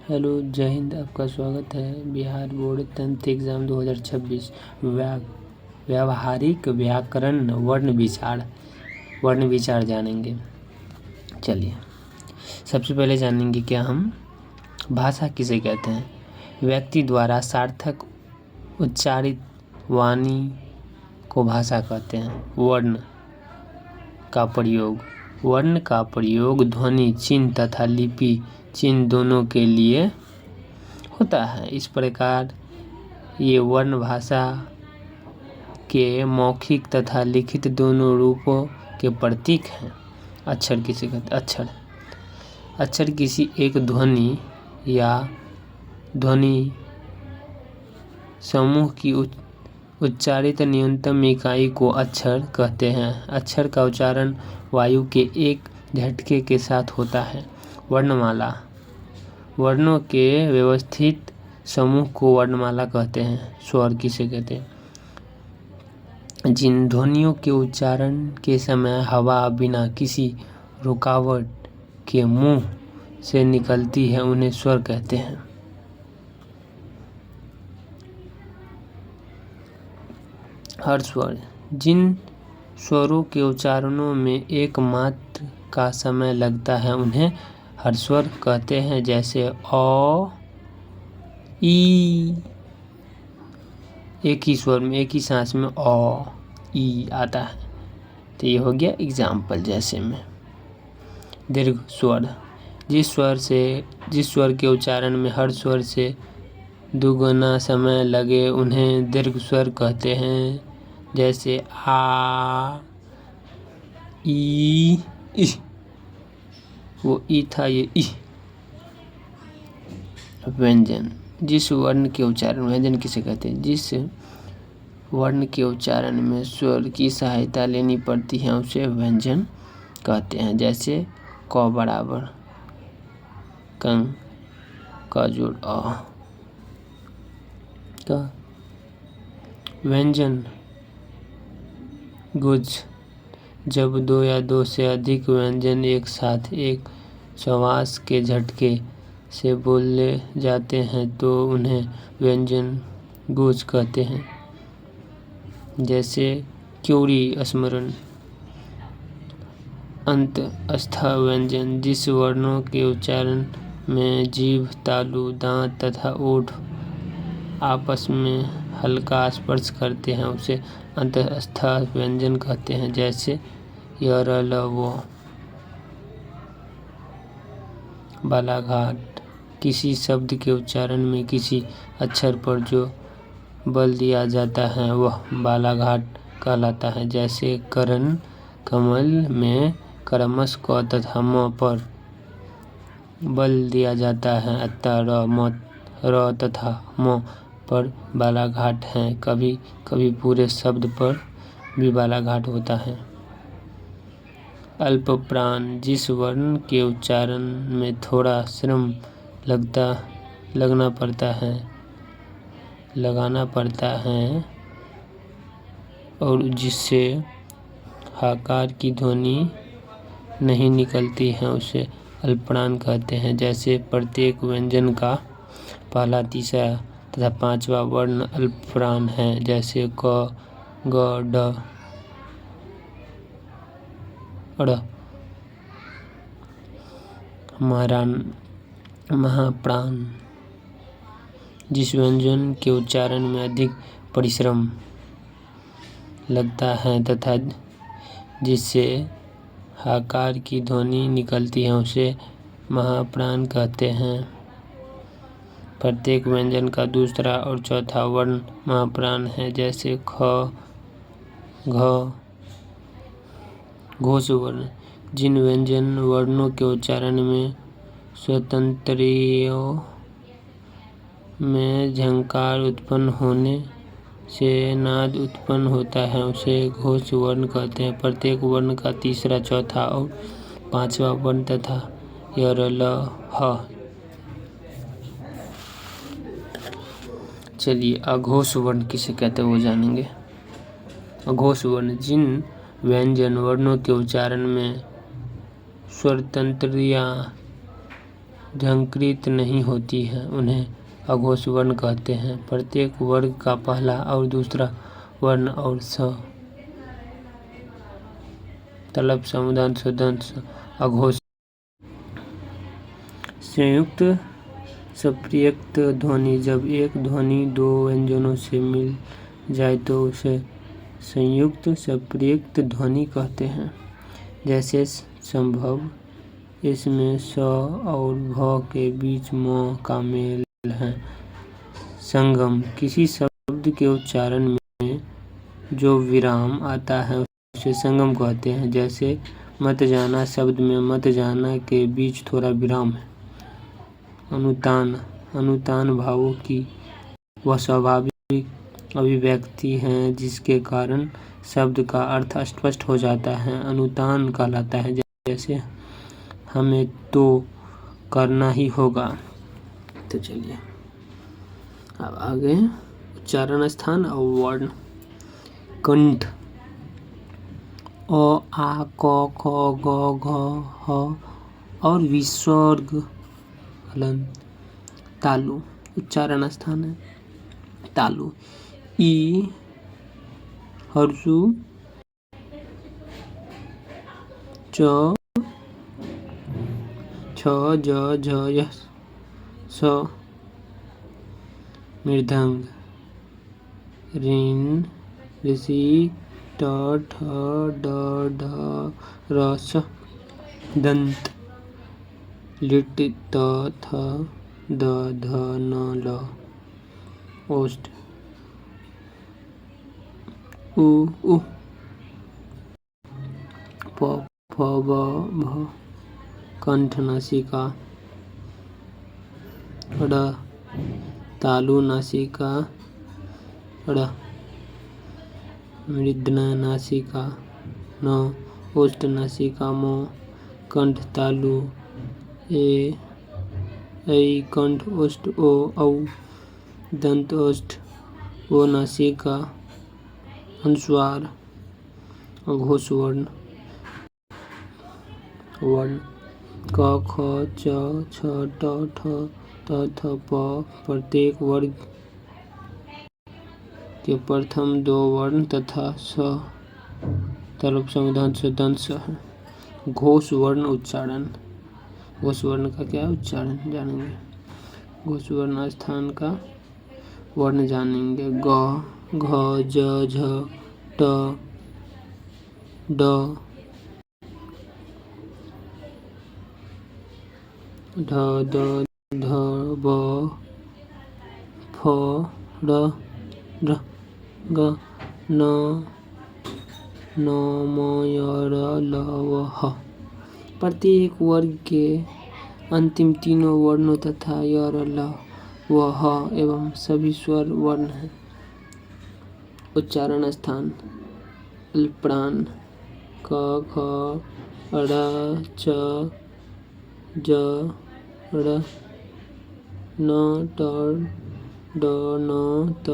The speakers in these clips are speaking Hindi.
हेलो, जय हिंद। आपका स्वागत है बिहार बोर्ड 10th एग्ज़ाम 2026 व्यावहारिक व्याकरण वर्ण विचार जानेंगे। चलिए, सबसे पहले जानेंगे क्या हम भाषा किसे कहते हैं। व्यक्ति द्वारा सार्थक उच्चारित वाणी को भाषा कहते हैं। वर्ण का प्रयोग ध्वनि चिन्ह तथा लिपि चिन्ह दोनों के लिए होता है। इस प्रकार ये वर्ण भाषा के मौखिक तथा लिखित दोनों रूपों के प्रतीक हैं। अक्षर किसे कहते हैं? अक्षर किसी एक ध्वनि या ध्वनि समूह की उच्चारित न्यूनतम इकाई को अक्षर कहते हैं। अक्षर का उच्चारण वायु के एक झटके के साथ होता है। वर्णमाला वर्णों के व्यवस्थित समूह को वर्णमाला कहते हैं। स्वर किसे कहते हैं? जिन ध्वनियों के उच्चारण के समय हवा बिना किसी रुकावट के मुंह से निकलती है उन्हें स्वर कहते हैं। हर स्वर जिन स्वरों के उच्चारणों में एक मात्र का समय लगता है उन्हें हर्स्वर कहते हैं। जैसे अ, ई, एक ही स्वर में एक ही सांस में अ, ई आता है। तो ये हो गया एग्जाम्पल। जैसे में दीर्घ स्वर जिस स्वर के उच्चारण में हर स्वर से दुगुना समय लगे उन्हें दीर्घ स्वर कहते हैं। जैसे आ, ई, वो ई था, ये ई। व्यंजन जिस वर्ण के उच्चारण व्यंजन किसे कहते हैं? जिस वर्ण के उच्चारण में स्वर की सहायता लेनी पड़ती है उसे व्यंजन कहते हैं। जैसे क बराबर कं का जोड़ अ का। व्यंजन गुज जब दो या दो से अधिक व्यंजन एक साथ एक श्वास के झटके से बोले जाते हैं तो उन्हें व्यंजन गुज कहते हैं। जैसे क्योरी स्मरण अंतस्थ व्यंजन जिस वर्णों के उच्चारण में जीभ तालु दांत तथा ओठ आपस में हल्का स्पर्श करते हैं उसे अंतस्थ व्यंजन कहते हैं। जैसे य र ल वो। बालाघाट किसी शब्द के उच्चारण में किसी अक्षर पर जो बल दिया जाता है वह बालाघाट कहलाता है। जैसे करण कमल में क्रमश क तथा म पर बल दिया जाता है अतः र तथा म पर बालाघाट है। कभी कभी पूरे शब्द पर भी बालाघाट होता है। अल्प प्राण जिस वर्ण के उच्चारण में थोड़ा श्रम लगाना पड़ता है और जिससे हकार की ध्वनि नहीं निकलती है उसे अल्पप्राण कहते हैं। जैसे प्रत्येक व्यंजन का पहला तीसरा तथा पांचवा वर्ण अल्पप्राण है। जैसे क ग ड ड़। महाप्राण जिस व्यंजन के उच्चारण में अधिक परिश्रम लगता है तथा जिससे हकार की ध्वनि निकलती है उसे महाप्राण कहते हैं। प्रत्येक व्यंजन का दूसरा और चौथा वर्ण महाप्राण है। जैसे ख घ। घोष वर्ण जिन व्यंजन वर्णों के उच्चारण में स्वतंत्रियों में झंकार उत्पन्न होने से नाद उत्पन्न होता है उसे घोष वर्ण कहते हैं। प्रत्येक वर्ण का तीसरा चौथा और पांचवा वर्ण तथा य र ल ह। चलिए, अघोष वर्ण किसे कहते हैं वो जानेंगे। अघोष वर्ण जिन व्यंजन वर्णों के उच्चारण में स्वरतंत्रियां झंकृत नहीं होती हैं उन्हें अघोष वर्ण कहते हैं। प्रत्येक वर्ग का पहला और दूसरा वर्ण और तलब समुदांश दंश अघोष। संयुक्त संप्रयुक्त ध्वनि। जब एक ध्वनि दो व्यंजनों से मिल जाए तो उसे संयुक्त संप्रयुक्त ध्वनि कहते हैं। जैसे संभव, इसमें स और भ के बीच म का मेल है। संगम, किसी शब्द के उच्चारण में जो विराम आता है उसे संगम कहते हैं। जैसे मत जाना शब्द में मत जाना के बीच थोड़ा विराम है। अनुतान, अनुतान भावों की वह स्वाभाविक अभिव्यक्ति है जिसके कारण शब्द का अर्थ स्पष्ट हो जाता है, अनुतान कहलाता है। जैसे हमें तो करना ही होगा। तो चलिए अब आगे उच्चारण स्थान और वर्ण। कंठ, अ आ क ख ग घ ह और विसर्ग हलंत। तालु, उच्चारण स्थान है तालु। ई हर्षु च छ ज झ य स। मृदंग, ऋण ऋषि ट ठ ड ढ र स। दंत, लिट त थ द ध न ल। ओष्ठ, उ उ प फ ब भ। कंठ, नासिका। ड़, तालु नासिका ड़। मृदना नासिका न। ओष्ठ नासिका म। कंठ तालु ए ऐ। कंठ ओष्ठ ओ औ। दंत ओष्ठ ओ नासिका अनुस्वार। अघोष वर्ण। वर्ण क ख च छ ट ठ त थ प। प्रत्येक वर्ग के प्रथम दो वर्ण तथा स तलब समुदांश दंश है। घोष वर्ण उच्चारण। घोष वर्ण का क्या उच्चारण जानेंगे। घोष वर्ण स्थान का वर्ण जानेंगे। ग घ ज झ ट ड ढ द ध ब फ र ढ ग न न म य र ल व ह। प्रत्येक वर्ग के अंतिम तीनों वर्णों तथा य र ल व ह एवं सभी स्वर वर्ण हैं। उच्चारण स्थान अल्पप्राण। क ख ड़ च ज ड़ न ट ड न त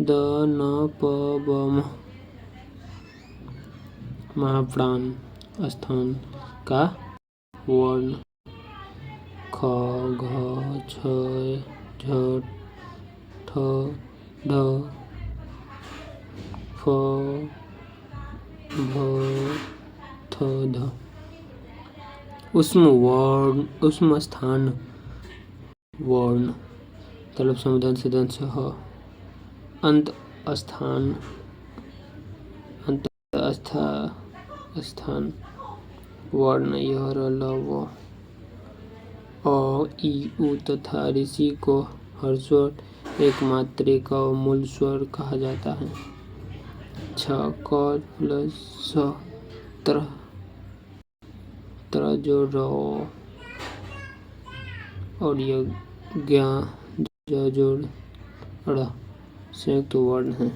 द न प ब म। महाप्राण स्थान का वर्ण। ख घ छ झ ठ ढ फ भ थ ध। उष्म वर्ण, उष्म स्थान वर्ण तलब समुदांश दंश ह। अंत स्थान, अंत स्थान वर्ण य र ल व। अ ई उ तथा ऋषि को हर्षस्वर एक मात्रे का मूल स्वर कहा जाता है। छ क प्लस स त्र त्र जो र और यह ज्ञा ज जोड़ ड़ संयुक्त वर्ण है।